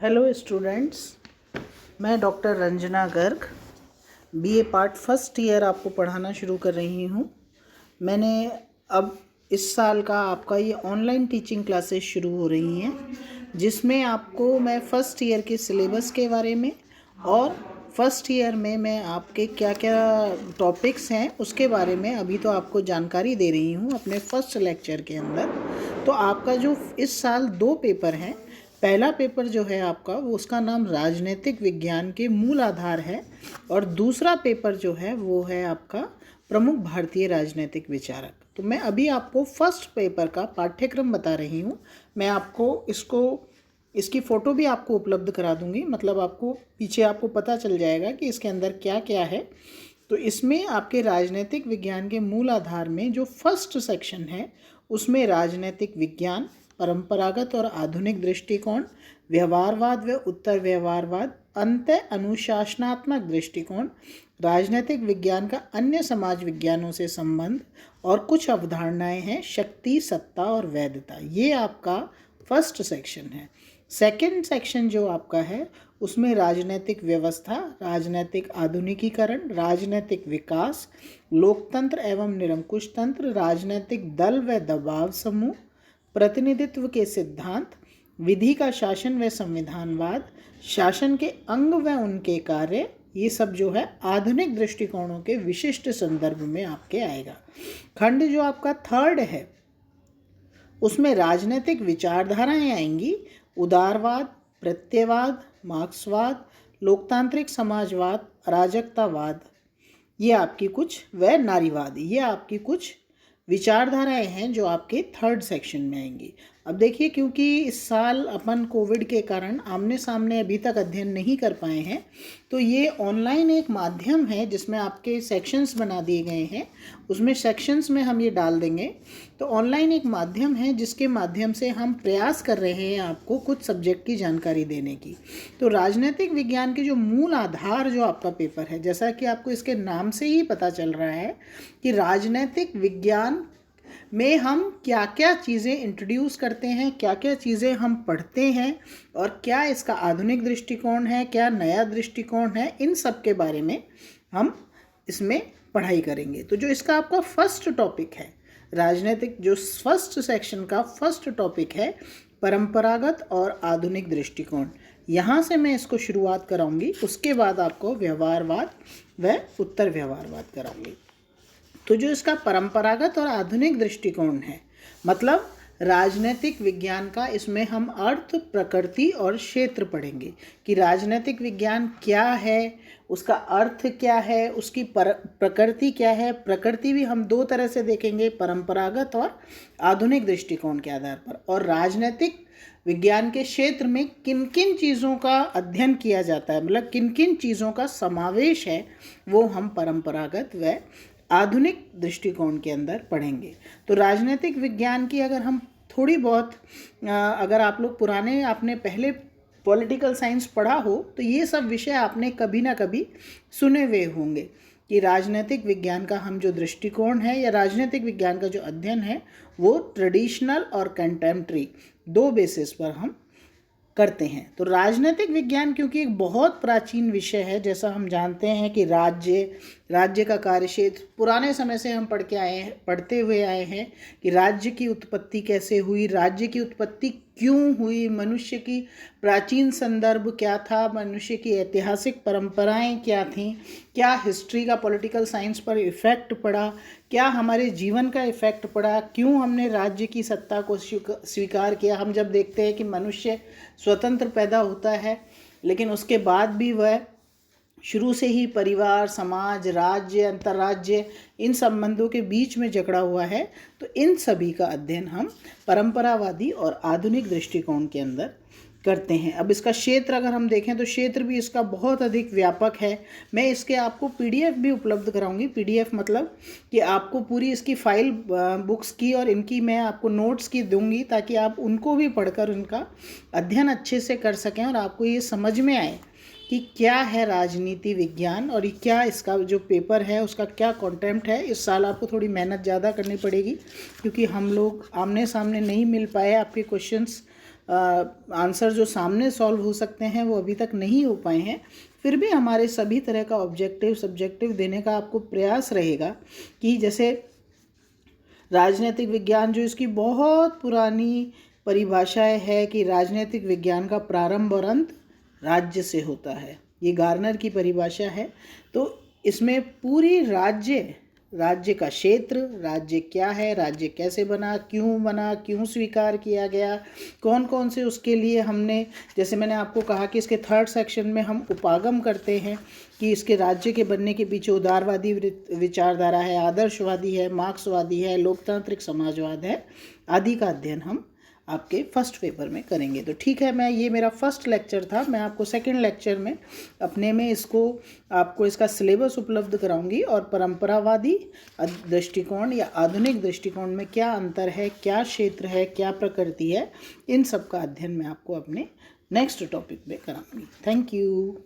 Hello students, मैं doctor Ranjana Garg BA part first year आपको पढ़ाना शुरू कर रही हूँ। मैंने अब इस साल का आपका ये ऑनलाइन टीचिंग क्लासेस शुरू हो रही हैं, जिसमें आपको मैं फ़र्स्ट ईयर के सिलेबस के बारे में और फर्स्ट ईयर में मैं आपके क्या क्या टॉपिक्स हैं उसके बारे में अभी तो आपको जानकारी दे रही हूँ अपने फर्स्ट लेक्चर के अंदर। तो आपका जो इस साल 2 पेपर हैं, पहला पेपर जो है आपका वो उसका नाम राजनीतिक विज्ञान के मूल आधार है और दूसरा पेपर जो है वो है आपका प्रमुख भारतीय राजनीतिक विचारक। तो मैं अभी आपको फर्स्ट पेपर का पाठ्यक्रम बता रही हूँ। मैं आपको इसकी फ़ोटो भी आपको उपलब्ध करा दूँगी, मतलब आपको पीछे आपको पता चल जाएगा कि इसके अंदर क्या क्या है। तो इसमें आपके राजनीतिक विज्ञान के मूल आधार में जो फर्स्ट सेक्शन है उसमें राजनीतिक विज्ञान, परंपरागत और आधुनिक दृष्टिकोण, व्यवहारवाद व उत्तर व्यवहारवाद, अंत अनुशासनात्मक दृष्टिकोण, राजनीतिक विज्ञान का अन्य समाज विज्ञानों से संबंध और कुछ अवधारणाएं हैं, शक्ति, सत्ता और वैधता। ये आपका फर्स्ट सेक्शन है। सेकंड सेक्शन जो आपका है उसमें राजनीतिक व्यवस्था, राजनीतिक आधुनिकीकरण, राजनीतिक विकास, लोकतंत्र एवं निरंकुश तंत्र, राजनीतिक दल व दबाव समूह, प्रतिनिधित्व के सिद्धांत, विधि का शासन व संविधानवाद, शासन के अंग व उनके कार्य, ये सब जो है आधुनिक दृष्टिकोणों के विशिष्ट संदर्भ में आपके आएगा। खंड जो आपका थर्ड है उसमें राजनीतिक विचारधाराएं आएंगी, उदारवाद, प्रत्ययवाद, मार्क्सवाद, लोकतांत्रिक समाजवाद, अराजकतावाद, ये आपकी कुछ व नारीवाद, ये आपकी कुछ विचारधाराएं हैं जो आपके थर्ड सेक्शन में आएंगी। अब देखिए, क्योंकि इस साल अपन कोविड के कारण आमने सामने अभी तक अध्ययन नहीं कर पाए हैं, तो ये ऑनलाइन एक माध्यम है जिसमें आपके सेक्शंस बना दिए गए हैं, उसमें सेक्शंस में हम ये डाल देंगे। तो ऑनलाइन एक माध्यम है जिसके माध्यम से हम प्रयास कर रहे हैं आपको कुछ सब्जेक्ट की जानकारी देने की। तो राजनीतिक विज्ञान के जो मूल आधार जो आपका पेपर है, जैसा कि आपको इसके नाम से ही पता चल रहा है कि राजनीतिक विज्ञान में हम क्या क्या चीज़ें इंट्रोड्यूस करते हैं, क्या क्या चीज़ें हम पढ़ते हैं और क्या इसका आधुनिक दृष्टिकोण है, क्या नया दृष्टिकोण है, इन सब के बारे में हम इसमें पढ़ाई करेंगे। तो जो इसका आपका फर्स्ट टॉपिक है राजनीतिक, जो फर्स्ट सेक्शन का फर्स्ट टॉपिक है परंपरागत और आधुनिक दृष्टिकोण, यहाँ से मैं इसको शुरुआत कराऊंगी, उसके बाद आपको व्यवहारवाद व उत्तर व्यवहारवाद कराऊंगी। तो जो इसका परंपरागत और आधुनिक दृष्टिकोण है, मतलब राजनीतिक विज्ञान का, इसमें हम अर्थ, प्रकृति और क्षेत्र पढ़ेंगे कि राजनीतिक विज्ञान क्या है, उसका अर्थ क्या है, उसकी प्रकृति क्या है। प्रकृति भी हम 2 तरह से देखेंगे, परंपरागत और आधुनिक दृष्टिकोण के आधार पर। और राजनीतिक विज्ञान के क्षेत्र में किन किन चीज़ों का अध्ययन किया जाता है, मतलब किन किन चीज़ों का समावेश है, वो हम परंपरागत व आधुनिक दृष्टिकोण के अंदर पढ़ेंगे। तो राजनीतिक विज्ञान की अगर हम थोड़ी बहुत, अगर आप लोग पुराने आपने पहले पॉलिटिकल साइंस पढ़ा हो तो ये सब विषय आपने कभी ना कभी सुने हुए होंगे कि राजनीतिक विज्ञान का हम जो दृष्टिकोण है या राजनीतिक विज्ञान का जो अध्ययन है वो ट्रेडिशनल और कंटेम्प्रेरी 2 बेसिस पर हम करते हैं। तो राजनीतिक विज्ञान क्योंकि एक बहुत प्राचीन विषय है, जैसा हम जानते हैं कि राज्य का कार्यक्षेत्र पुराने समय से हम पढ़ते हुए आए हैं कि राज्य की उत्पत्ति कैसे हुई, राज्य की उत्पत्ति क्यों हुई, मनुष्य की प्राचीन संदर्भ क्या था, मनुष्य की ऐतिहासिक परंपराएं क्या थीं, क्या हिस्ट्री का पॉलिटिकल साइंस पर इफ़ेक्ट पड़ा, क्या हमारे जीवन का इफ़ेक्ट पड़ा, क्यों हमने राज्य की सत्ता को स्वीकार किया। हम जब देखते हैं कि मनुष्य स्वतंत्र पैदा होता है लेकिन उसके बाद भी वह शुरू से ही परिवार, समाज, राज्य, अंतर्राज्य, इन संबंधों के बीच में जकड़ा हुआ है। तो इन सभी का अध्ययन हम परंपरावादी और आधुनिक दृष्टिकोण के अंदर करते हैं। अब इसका क्षेत्र अगर हम देखें तो क्षेत्र भी इसका बहुत अधिक व्यापक है। मैं इसके आपको पीडीएफ भी उपलब्ध कराऊंगी। पीडीएफ मतलब कि आपको पूरी इसकी फाइल बुक्स की और इनकी मैं आपको नोट्स की दूंगी ताकि आप उनको भी पढ़कर उनका अध्ययन अच्छे से कर सकें और आपको ये समझ में आए कि क्या है राजनीति विज्ञान और क्या इसका जो पेपर है उसका क्या कंटेंट है। इस साल आपको थोड़ी मेहनत ज़्यादा करनी पड़ेगी क्योंकि हम लोग आमने सामने नहीं मिल पाए आपके क्वेश्चंस आंसर जो सामने सॉल्व हो सकते हैं वो अभी तक नहीं हो पाए हैं, फिर भी हमारे सभी तरह का ऑब्जेक्टिव सब्जेक्टिव देने का आपको प्रयास रहेगा कि जैसे राजनीतिक विज्ञान जो इसकी बहुत पुरानी परिभाषाएं है कि राजनीतिक विज्ञान का प्रारंभ और अंत राज्य से होता है, ये गार्नर की परिभाषा है। तो इसमें पूरी राज्य का क्षेत्र, राज्य क्या है, राज्य कैसे बना, क्यों स्वीकार किया गया, कौन कौन से उसके लिए हमने, जैसे मैंने आपको कहा कि इसके थर्ड सेक्शन में हम उपागम करते हैं कि इसके राज्य के बनने के पीछे उदारवादी विचारधारा है, आदर्शवादी है, मार्क्सवादी है, लोकतांत्रिक समाजवाद है, आदि का अध्ययन हम आपके फर्स्ट पेपर में करेंगे। तो ठीक है, ये मेरा फर्स्ट लेक्चर था। मैं आपको सेकंड लेक्चर में अपने में आपको इसका सिलेबस उपलब्ध कराऊंगी और परंपरावादी दृष्टिकोण या आधुनिक दृष्टिकोण में क्या अंतर है, क्या क्षेत्र है, क्या प्रकृति है, इन सब का अध्ययन मैं आपको अपने नेक्स्ट टॉपिक में कराऊंगी। Thank you.